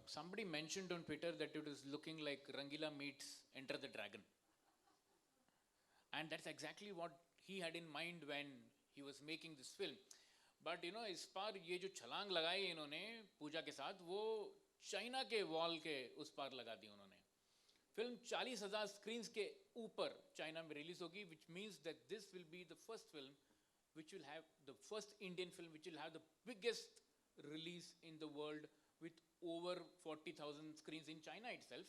Somebody mentioned on Twitter that it is looking like Rangila meets Enter the Dragon. And that's exactly what he had in mind when he was making this film. But you know, इस बार ये जो छलांग लगाई इन्होंने पूजा के साथ, वो China के वॉल के उस पार लगा दी उन्होंने. फिल्म 40,000 स्क्रीन्स के ऊपर चाइना में रिलीज होगी, which means that this will be the first film which will have the first Indian film which will have the biggest release in the world with over 40,000 screens in China itself,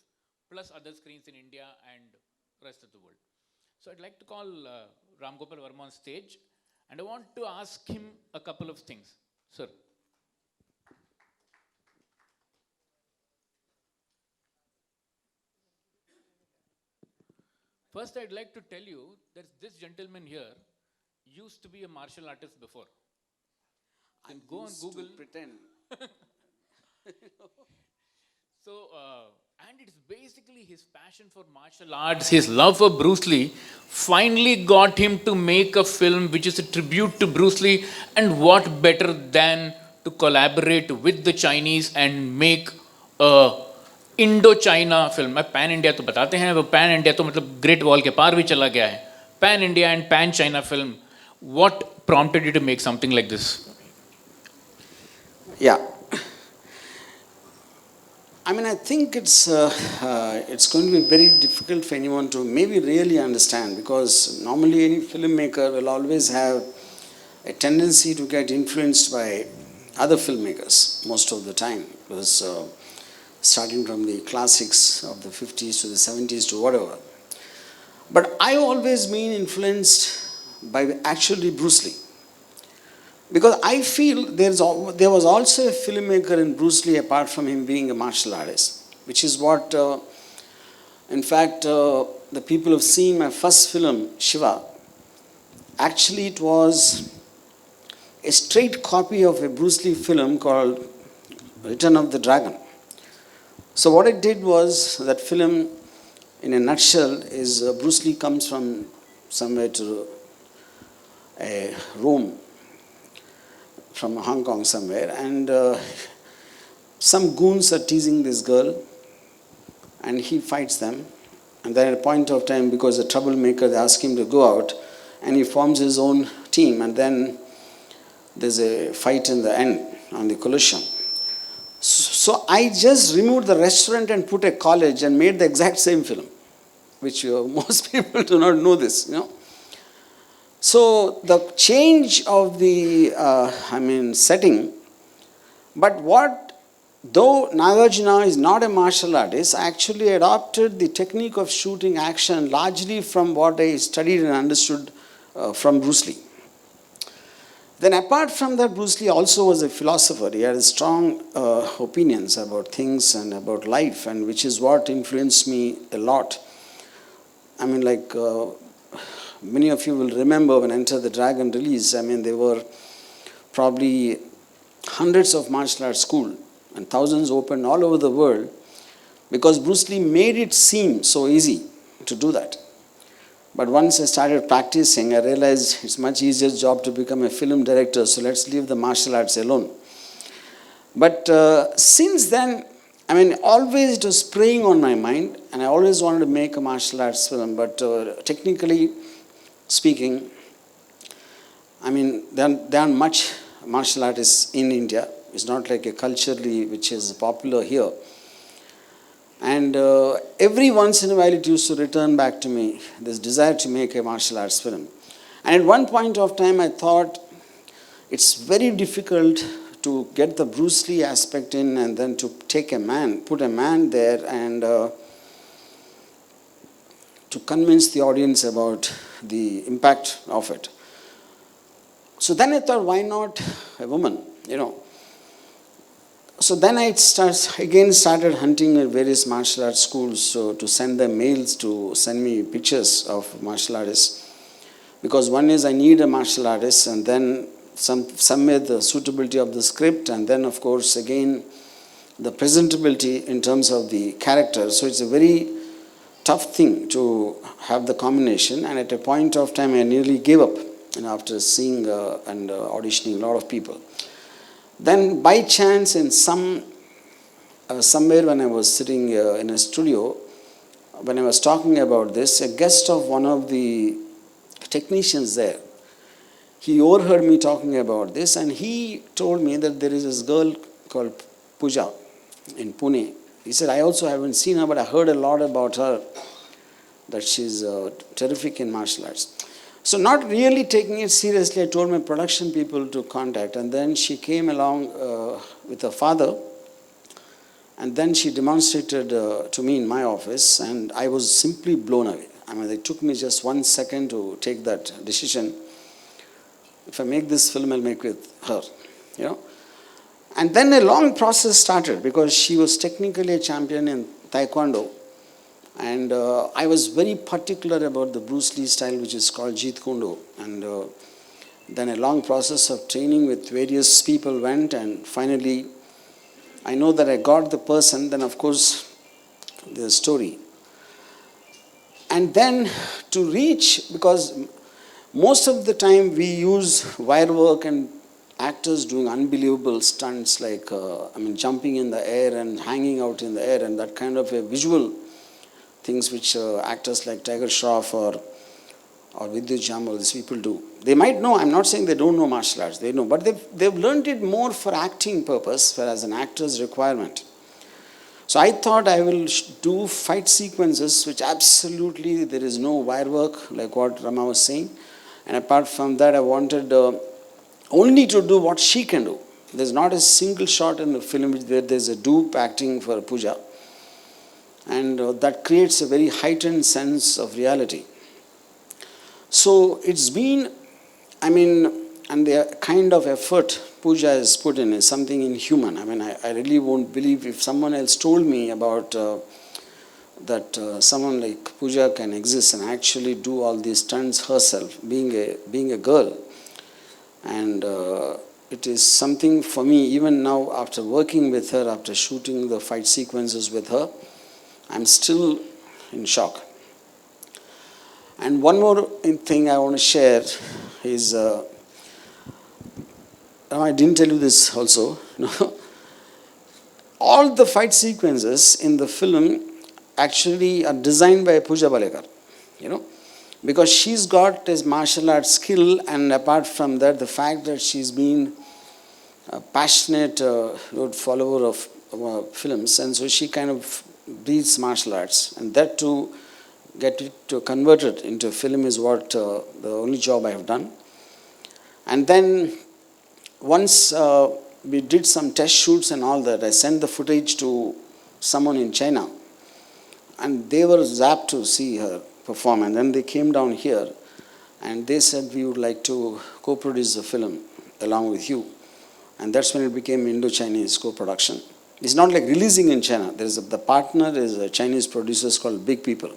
plus other screens in India and rest of the world. So I'd like to call Ram Gopal Verma on stage, and I want to ask him a couple of things. Sir. First, I'd like to tell you that this gentleman here used to be a martial artist before. You can go on Google. To pretend. So, and it's basically his passion for martial arts, his love for Bruce Lee, finally got him to make a film which is a tribute to Bruce Lee. And what better than to collaborate with the Chinese and make a Indo-China film. मैं pan India तो बताते हैं, वो pan India तो मतलब great wall के पार भी चला गया है. Pan India and pan China film. What prompted you to make something like this? Yeah. I mean, I think it's going to be very difficult for anyone to maybe really understand, because normally any filmmaker will always have a tendency to get influenced by other filmmakers most of the time, because starting from the classics of the 50s to the 70s to whatever. But I always been influenced by actually Bruce Lee. Because I feel there was also a filmmaker in Bruce Lee apart from him being a martial artist, which is what, in fact, the people have seen my first film, Shiva. Actually, it was a straight copy of a Bruce Lee film called Return of the Dragon. So what I did was, that film, in a nutshell, is Bruce Lee comes from somewhere to Rome, from Hong Kong somewhere, and some goons are teasing this girl, and he fights them. And then at a point of time, because the troublemaker, they ask him to go out, and he forms his own team, and then there's a fight in the end on the Colosseum. So I just removed the restaurant and put a college and made the exact same film, which most people do not know this, you know. So the change of the, setting, but though Nagarjuna is not a martial artist, I actually adopted the technique of shooting action largely from what I studied and understood from Bruce Lee. Then apart from that, Bruce Lee also was a philosopher. He had strong opinions about things and about life, and which is what influenced me a lot. I mean, like, many of you will remember when Enter the Dragon released, I mean, there were probably hundreds of martial arts schools and thousands opened all over the world, because Bruce Lee made it seem so easy to do that. But once I started practicing, I realized it's much easier job to become a film director, so let's leave the martial arts alone. But since then, I mean, always it was preying on my mind, and I always wanted to make a martial arts film, but technically speaking, I mean, there aren't much martial artists in India. It's not like a culturally which is popular here. And every once in a while it used to return back to me, this desire to make a martial arts film. And at one point of time I thought it's very difficult to get the Bruce Lee aspect in, and then to take a man, put a man there, and to convince the audience about the impact of it. So then I thought, why not a woman, you know? So then I started hunting at various martial arts schools, to send them mails to send me pictures of martial artists. Because one is I need a martial artist, and then somewhere the suitability of the script, and then of course again the presentability in terms of the character. So it's a very tough thing to have the combination, and at a point of time I nearly gave up, after seeing and auditioning a lot of people. Then by chance in some somewhere when I was sitting in a studio, when I was talking about this, a guest of one of the technicians there, he overheard me talking about this, and he told me that there is this girl called Pooja in Pune. He said, I also haven't seen her, but I heard a lot about her, that she's terrific in martial arts. So not really taking it seriously, I told my production people to contact, and then she came along with her father, and then she demonstrated to me in my office, and I was simply blown away. I mean, it took me just 1 second to take that decision. If I make this film, I'll make with her, you know. And then a long process started, because she was technically a champion in Taekwondo. And I was very particular about the Bruce Lee style, which is called Jeet Kune Do. And then a long process of training with various people went, and finally, I know that I got the person, then of course, the story. And then to reach, because most of the time we use wire work and actors doing unbelievable stunts like, jumping in the air and hanging out in the air, and that kind of a visual things which actors like Tiger Shroff or Vidyut, these people do. They might know, I'm not saying they don't know martial arts, they know, but they've learned it more for acting purpose, whereas an actor's requirement. So I thought I will do fight sequences which absolutely there is no wire work, like what Rama was saying. And apart from that, I wanted only to do what she can do. There's not a single shot in the film where there's a dupe acting for Pooja. And that creates a very heightened sense of reality. So it's been, and the kind of effort Pooja has put in is something inhuman. I really won't believe if someone else told me about that someone like Pooja can exist and actually do all these stunts herself, being a girl. And it is something for me, even now after working with her, after shooting the fight sequences with her, I'm still in shock. And one more thing I want to share is, I didn't tell you this also, all the fight sequences in the film actually are designed by Pooja Bhalekar, because she's got this martial arts skill, and apart from that, the fact that she's been a passionate follower of films, and so she kind of breathes martial arts, and that to get it to convert it into a film is what the only job I have done. And then once we did some test shoots and all that, I sent the footage to someone in China, and they were zapped to see her perform, and then they came down here and they said, we would like to co-produce the film along with you. And that's when it became Indo-Chinese co-production. It's not like releasing in China. The partner is a Chinese producer called Big People.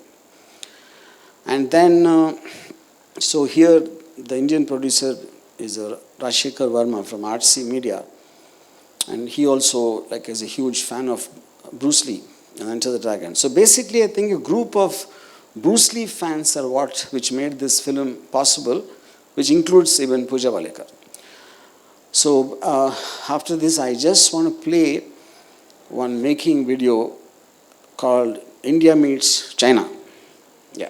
And then, so here the Indian producer is Rajshekhar Verma from RGV Media. And he also is a huge fan of Bruce Lee and Enter the Dragon. So basically, I think a group of Bruce Lee fans are which made this film possible, which includes even Pooja Bhalekar. So after this, I just want to play one making video called India Meets China. Yeah.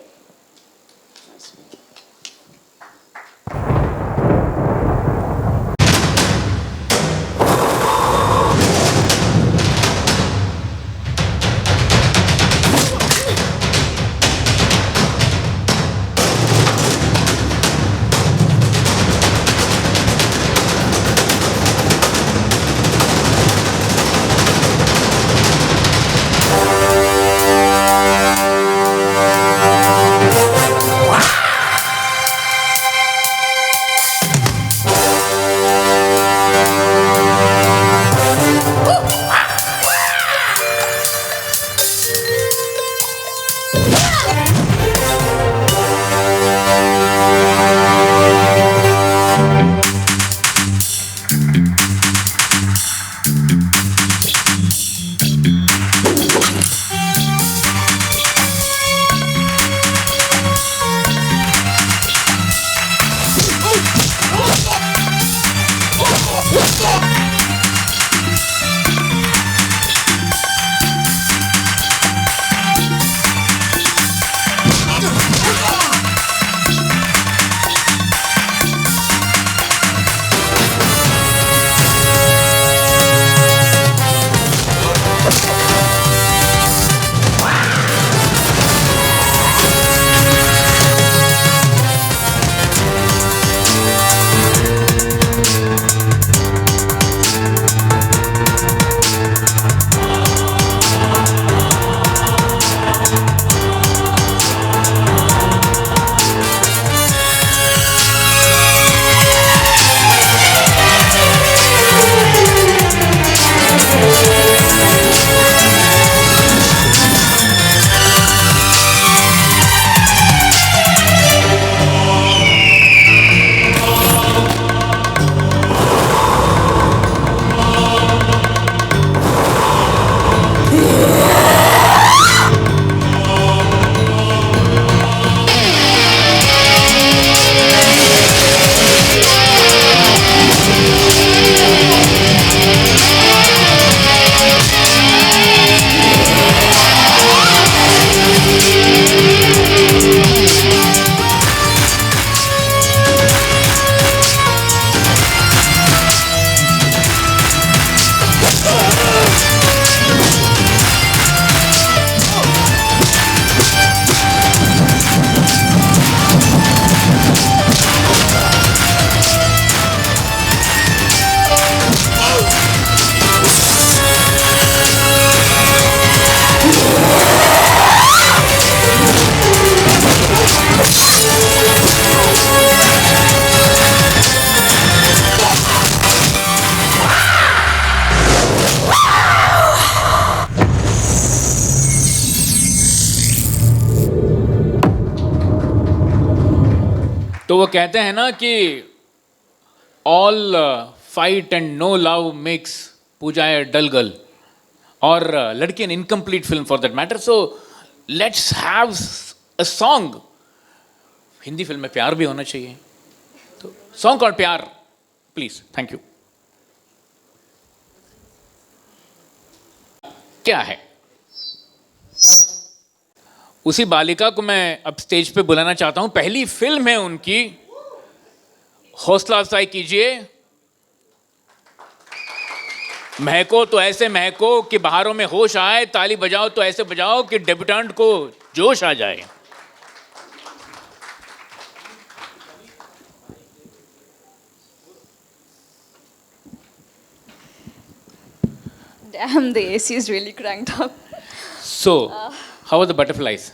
तो वो कहते हैं ना कि all fight and no love makes Pooja a dull girl, or Ladki an incomplete film for that matter. So let's have a song. Hindi film में प्यार भी होना चाहिए, तो सॉन्ग कॉल्ड प्यार, प्लीज. Thank you. क्या है? उसी बालिका को मैं अब स्टेज पे बुलाना चाहता हूं. पहली फिल्म है उनकी. हौसला अफजाई कीजिए. महको तो ऐसे महको कि बहारों में होश आए. ताली बजाओ तो ऐसे बजाओ कि डेब्यूटेंट को जोश आ जाए. Damn, the AC is really cranked up. So, how are the butterflies?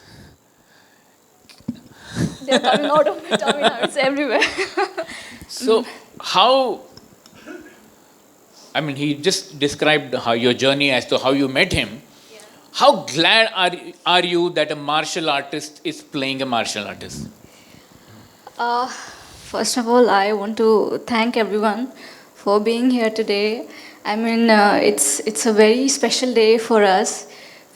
They're coming out of my tummy now. It's everywhere. So, how, I mean, he just described how your journey as to how you met him. Yeah. How glad are you that a martial artist is playing a martial artist? First of all, I want to thank everyone for being here today. I mean, it's a very special day for us.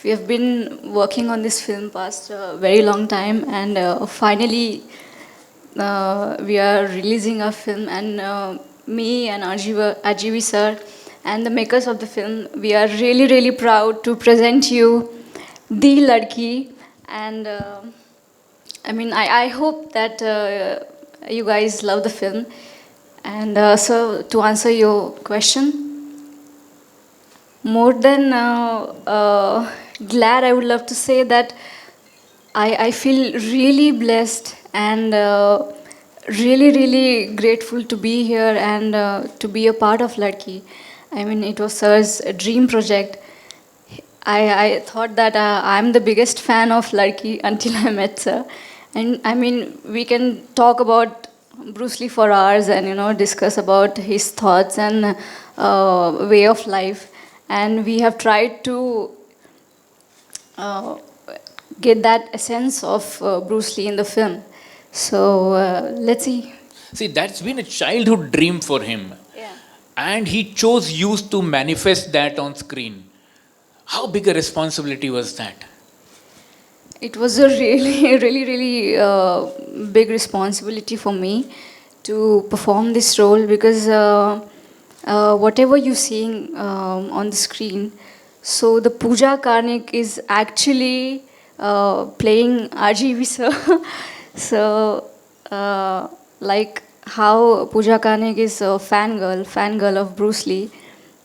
We have been working on this film past a very long time, and finally we are releasing our film. And me and RGV sir and the makers of the film, we are really, really proud to present you the Ladki. And I mean, I hope that you guys love the film. And so, to answer your question, more than glad, I would love to say that I feel really blessed and really, really grateful to be here and to be a part of Ladki. I mean, it was sir's dream project. I thought that I'm the biggest fan of Ladki until I met sir. And I mean, we can talk about Bruce Lee for hours and, you know, discuss about his thoughts and way of life. And we have tried to get that essence of Bruce Lee in the film. So let's see. See, that's been a childhood dream for him. Yeah. And he chose you to manifest that on screen. How big a responsibility was that? It was a really, really, really big responsibility for me to perform this role because whatever you're seeing on the screen, so the Pooja Karnik is actually playing RGV sir. So like how Pooja Karnik is a fangirl of Bruce Lee,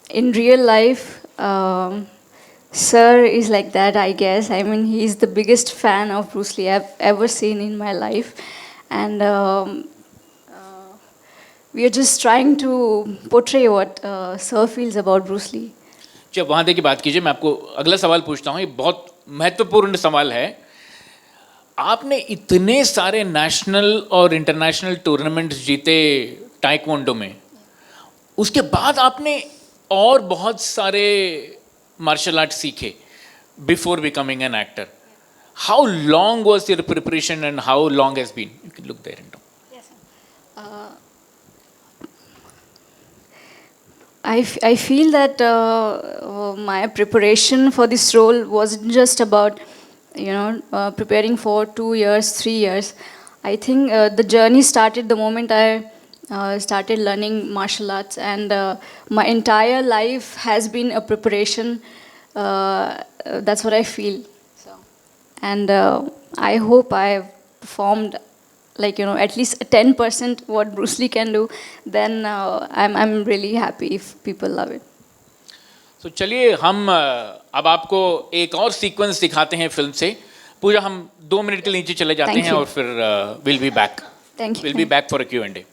in real life sir is like that, I guess. I mean, he's the biggest fan of Bruce Lee I've ever seen in my life. And we are just trying to portray what sir feels about Bruce Lee. जब वहाँ की बात कीजिए, मैं आपको अगला सवाल पूछता हूँ. ये बहुत महत्वपूर्ण सवाल है. आपने इतने सारे नेशनल और इंटरनेशनल टूर्नामेंट्स जीते टाइक्वांडो में, उसके बाद आपने और बहुत सारे मार्शल आर्ट सीखे before becoming an actor. How long was your preparation and how long has been? You can look there and I feel that my preparation for this role wasn't just about, you know, preparing for 2 years, 3 years. I think the journey started the moment I started learning martial arts, and my entire life has been a preparation. That's what I feel. So, and I hope I've performed, like, you know, at least 10% what Bruce Lee can do. Then I'm really happy if people love it. तो चलिए हम अब आपको एक और sequence दिखाते हैं film से. पूजा, हम 2 मिनट के लिए नीचे चले जाते हैं और फिर will be back. Thank you. Will be back for a Q&A.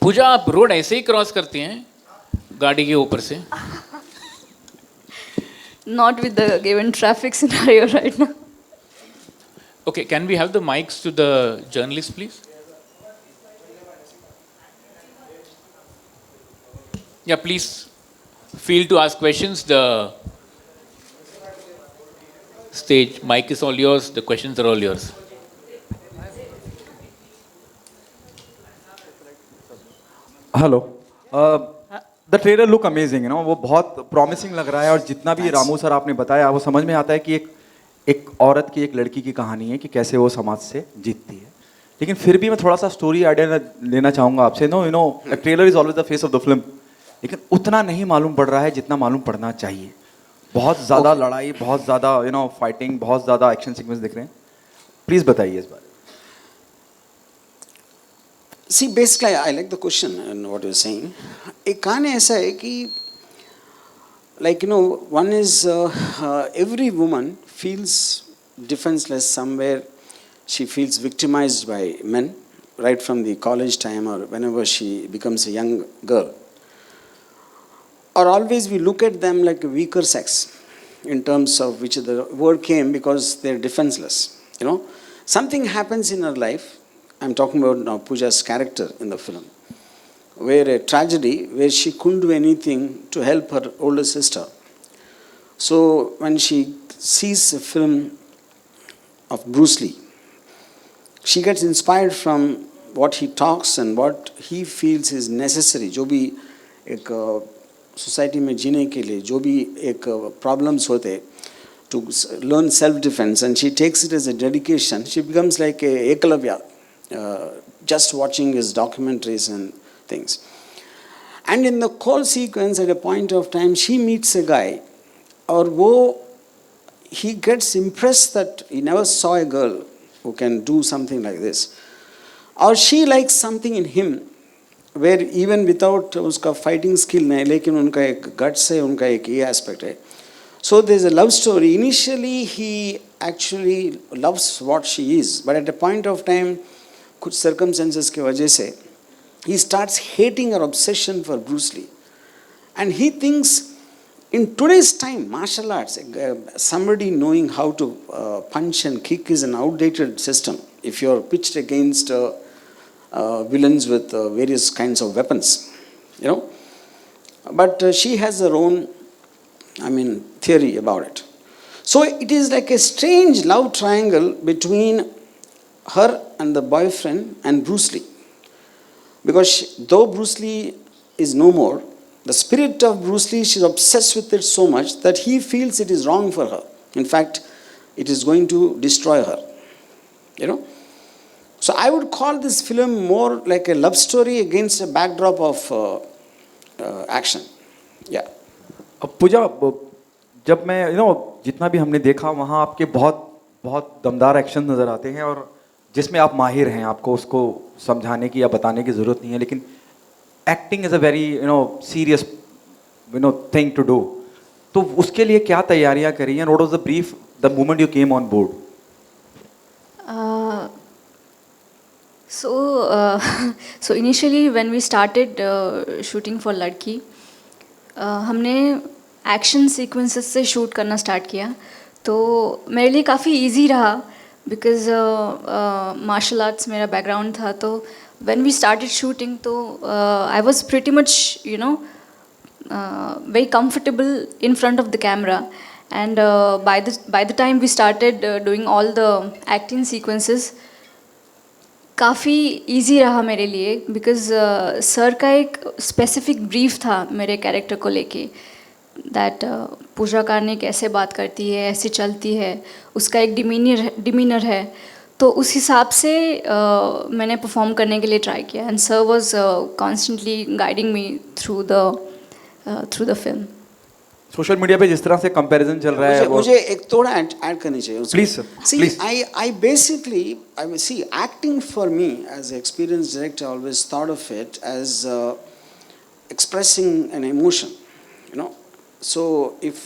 पूजा, आप रोड ऐसे ही क्रॉस करती हैं गाड़ी के ऊपर से? Not with the given traffic scenario right now. Okay, can we have the mics to the journalists, please? Yeah, please feel to ask questions. The stage mic is all yours. The questions are all yours. Hello the trailer look amazing है ना, वो बहुत promising लग रहा है। और जितना भी रामू सर आपने बताया वो समझ में आता है कि एक औरत की, एक लड़की की कहानी है कि कैसे वो समाज से जीतती है। लेकिन फिर भी मैं थोड़ा सा स्टोरी आइडिया लेना चाहूँगा आपसे। The trailer is always the face of the film, लेकिन उतना नहीं मालूम पड़ रहा है जितना मालूम पड़ना चाहिए। बहुत ज़्यादा लड़ाई, बहुत ज़्यादा फाइटिंग, बहुत ज़्यादा एक्शन सीक्वेंस दिख रहे हैं। प्लीज़ बताइए इस बारे में। See, basically, I like the question and what you're saying. एक कहानी ऐसा है कि one is every woman feels defenseless somewhere. She feels victimized by men right from the college time or whenever she becomes a young girl. Or always we look at them like a weaker sex in terms of which the word came because they're defenseless. Something happens in her life. I'm talking about now Pooja's character in the film, where a tragedy where she couldn't do anything to help her older sister. So when she sees a film of Bruce Lee, she gets inspired from what he talks and what he feels is necessary. जो भी एक society में जीने के लिए जो भी एक problems होते to learn self-defense, and she takes it as a dedication. She becomes like a Ekalavya. Just watching his documentaries and things. And in the call sequence, at a point of time, she meets a guy, or he gets impressed that he never saw a girl who can do something like this. Or she likes something in him, where even without uska fighting skill nahi, lekin unka ek guts hai, unka ek ye aspect hai. So there's a love story. Initially, he actually loves what she is, but at a point of time, कुछ circumstances के वजह से he starts hating her obsession for Bruce Lee, and he thinks in today's time martial arts, somebody knowing how to punch and kick is an outdated system if you're pitched against villains with various kinds of weapons, but she has her own theory about it. So it is like a strange love triangle between her and the boyfriend and Bruce Lee. Because though Bruce Lee is no more, the spirit of Bruce Lee, she's obsessed with it so much that he feels it is wrong for her. In fact, it is going to destroy her. So I would call this film more like a love story against a backdrop of action. Yeah. पूजा, जब मैं जितना भी हमने देखा वहाँ आपके बहुत बहुत दमदार एक्शन नज़र आते हैं, और जिसमें आप माहिर हैं, आपको उसको समझाने की या बताने की ज़रूरत नहीं है। लेकिन acting is a very serious thing to do. तो उसके लिए क्या तैयारियां करी हैं? What was the brief the moment you came on board? So initially when we started shooting for Ladki, हमने एक्शन सीक्वेंसेस से शूट करना स्टार्ट किया। तो मेरे लिए काफ़ी इजी रहा बिकॉज मार्शल आर्ट्स मेरा बैकग्राउंड था। तो व्हेन वी स्टार्टेड शूटिंग तो I was pretty much very comfortable in front of the camera, and by the time we started doing all the acting sequences, काफ़ी easy रहा मेरे लिए because sir का एक स्पेसिफिक ब्रीफ था मेरे character को लेके, दैट पूजा कारने कैसे बात करती है, ऐसे चलती है, उसका एक डिमीनर है। तो उस हिसाब से मैंने परफॉर्म करने के लिए ट्राई किया, and sir was constantly guiding me through the film. Social media पे जिस तरह से कंपैरिजन चल रहा है, मुझे एक थोड़ा ऐड करनी चाहिए। Please sir, please. I basically, see, acting for me as an experienced director, I always thought of it as expressing an emotion, So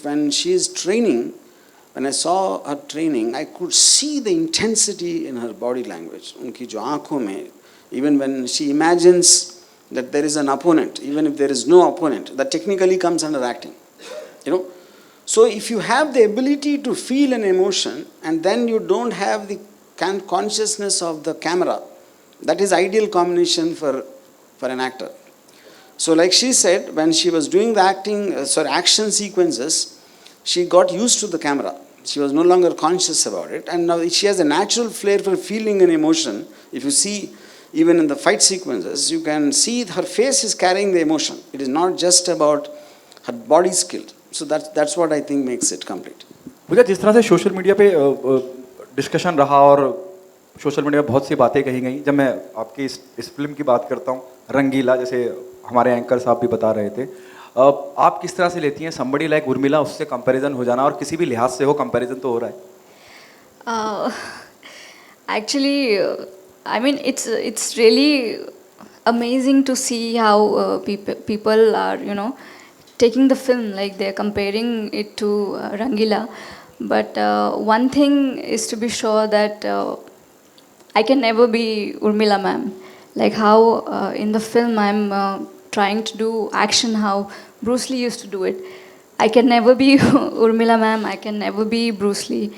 when she is training, when I saw her training, I could see the intensity in her body language. उनकी जो आँखों में, even when she imagines that there is an opponent, even if there is no opponent, that technically comes under acting. So if you have the ability to feel an emotion and then you don't have the consciousness of the camera, that is ideal combination for an actor. So like she said, when she was doing the action sequences, she got used to the camera. She was no longer conscious about it. And now she has a natural flair for feeling and emotion. If you see, even in the fight sequences, you can see her face is carrying the emotion. It is not just about her body skill. So that's what I think makes it complete. मुझे जिस तरह से social media पे discussion रहा और social media में बहुत सी बातें कही गई, जब मैं आपकी इस फिल्म की बात करता हूँ, रंगीला, जैसे हमारे एंकर साहब भी बता रहे थे, आप किस तरह से लेती हैं somebody like उर्मिला, उससे कंपैरिजन हो जाना, और किसी भी लिहाज से हो कंपैरिजन तो हो रहा है? Actually, I mean, it's really amazing to see how people are, taking the film, like they're comparing it to Rangila. But one thing is to be sure that I can never be Urmila ma'am. Like how in the film I'm trying to do action, how Bruce Lee used to do it. I can never be Urmila ma'am. I can never be Bruce Lee.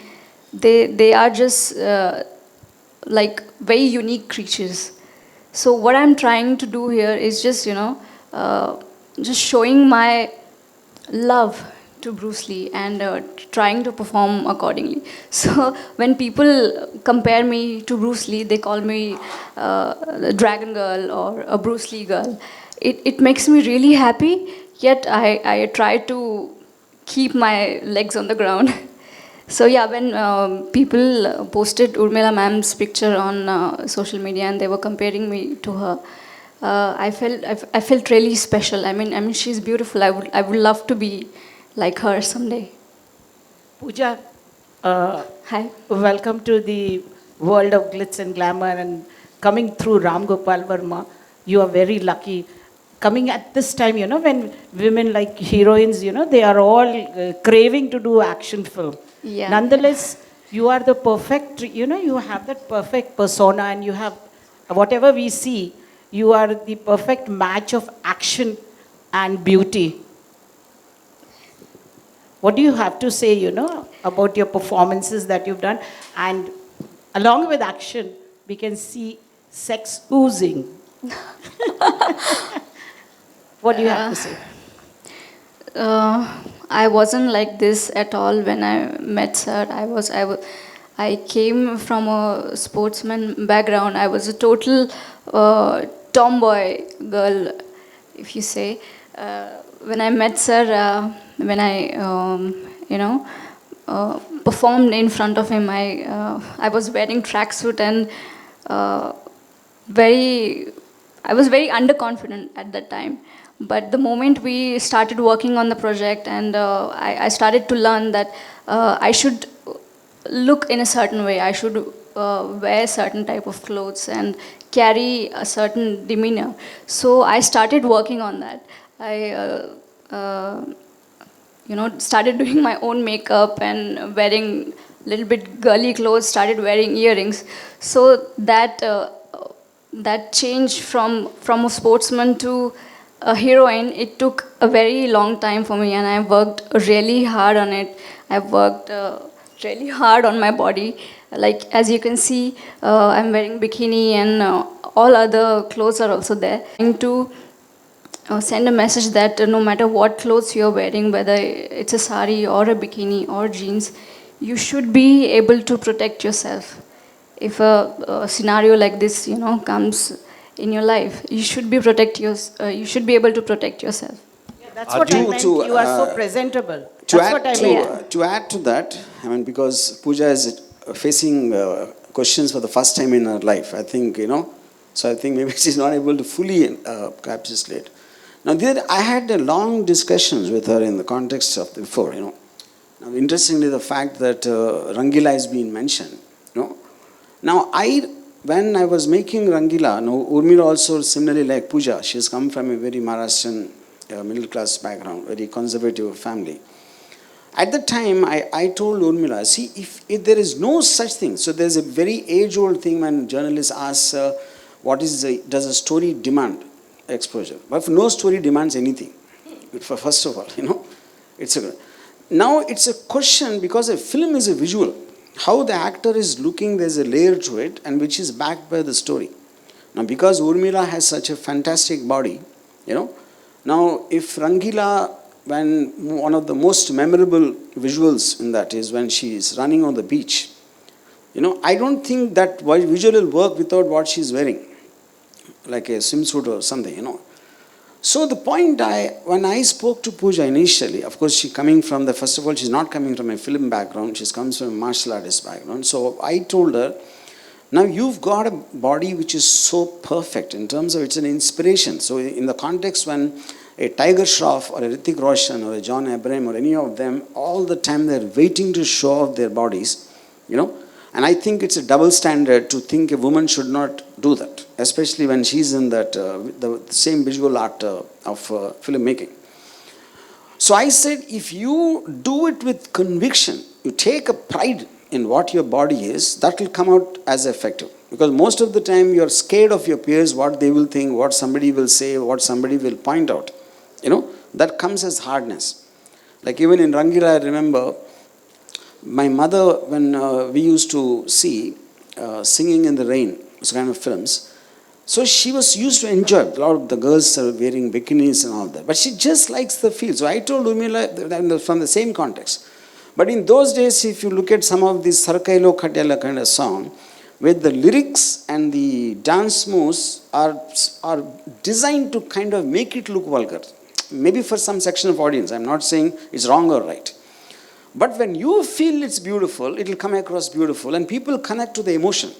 They are just like very unique creatures. So what I'm trying to do here is just just showing my love to Bruce Lee and trying to perform accordingly. So when people compare me to Bruce Lee, they call me a Dragon Girl or a Bruce Lee girl. It makes me really happy, yet I try to keep my legs on the ground. So yeah, when people posted Urmila ma'am's picture on social media and they were comparing me to her, I felt really special. I mean she's beautiful. I would love to be like her someday. Pooja, Hi. welcome to the world of glitz and glamour, and coming through Ram Gopal Verma, you are very lucky. Coming at this time, when women like heroines, they are all craving to do action film. Yeah. Nonetheless, you are the perfect, you have that perfect persona, and you have, whatever we see, you are the perfect match of action and beauty. What do you have to say, about your performances that you've done? And along with action, we can see sex oozing. What do you have to say? I wasn't like this at all when I met sir. I came from a sportsman background. I was a total tomboy girl, if you say. When I met sir, when I performed in front of him, I was wearing tracksuit and I was very underconfident at that time. But the moment we started working on the project and I started to learn that I should look in a certain way, I should wear certain type of clothes and carry a certain demeanor. So I started working on that. I started doing my own makeup and wearing a little bit girly clothes, started wearing earrings. So that change from a sportsman to a heroine, it took a very long time for me, and I worked really hard on it. I worked really hard on my body. Like as you can see, I'm wearing bikini and all other clothes are also there. Trying to send a message that no matter what clothes you're wearing, whether it's a sari or a bikini or jeans, you should be able to protect yourself. If a scenario like this, comes in your life, you should be you should be able to protect yourself. Yeah, that's what I meant. You are so presentable. That's what I meant. To add to that, I mean, because Pooja is facing questions for the first time in her life, I think, so I think maybe she's not able to fully encapsulate. Now, I had a long discussions with her in the context of before, Now, interestingly, the fact that Rangila is being mentioned, Now, when I was making Rangila, Urmila also similarly like Pooja, she has come from a very Maharashtrian middle class background, very conservative family. At the time, I told Urmila, see, if there is no such thing, so there's a very age-old thing when journalists ask, does a story demand exposure? But if no story demands anything, first of all, now it's a question, because a film is a visual. How the actor is looking, there's a layer to it, and which is backed by the story. Now, because Urmila has such a fantastic body, Now, if Rangila, when one of the most memorable visuals in that is when she is running on the beach, I don't think that visual will work without what she's wearing, like a swimsuit or something. So the point when I spoke to Pooja initially, of course first of all, she's not coming from a film background, she comes from a martial artist background. So I told her, now you've got a body which is so perfect in terms of it's an inspiration. So in the context when a Tiger Shroff or a Hrithik Roshan or a John Abraham or any of them, all the time they're waiting to show off their bodies, And I think it's a double standard to think a woman should not do that, especially when she's in that the same visual art of filmmaking. So I said, if you do it with conviction, you take a pride in what your body is, that will come out as effective. Because most of the time you're scared of your peers, what they will think, what somebody will say, what somebody will point out. That comes as hardness. Like even in Rangila, I remember, my mother, when we used to see Singing in the Rain, those kind of films, so she was used to enjoy it. A lot of the girls are wearing bikinis and all that. But she just likes the feel. So I told Urmila from the same context. But in those days, if you look at some of these Sarkailo Khatyala kind of song, where the lyrics and the dance moves are designed to kind of make it look vulgar. Maybe for some section of audience. I'm not saying it's wrong or right. But when you feel it's beautiful, it will come across beautiful and people connect to the emotion.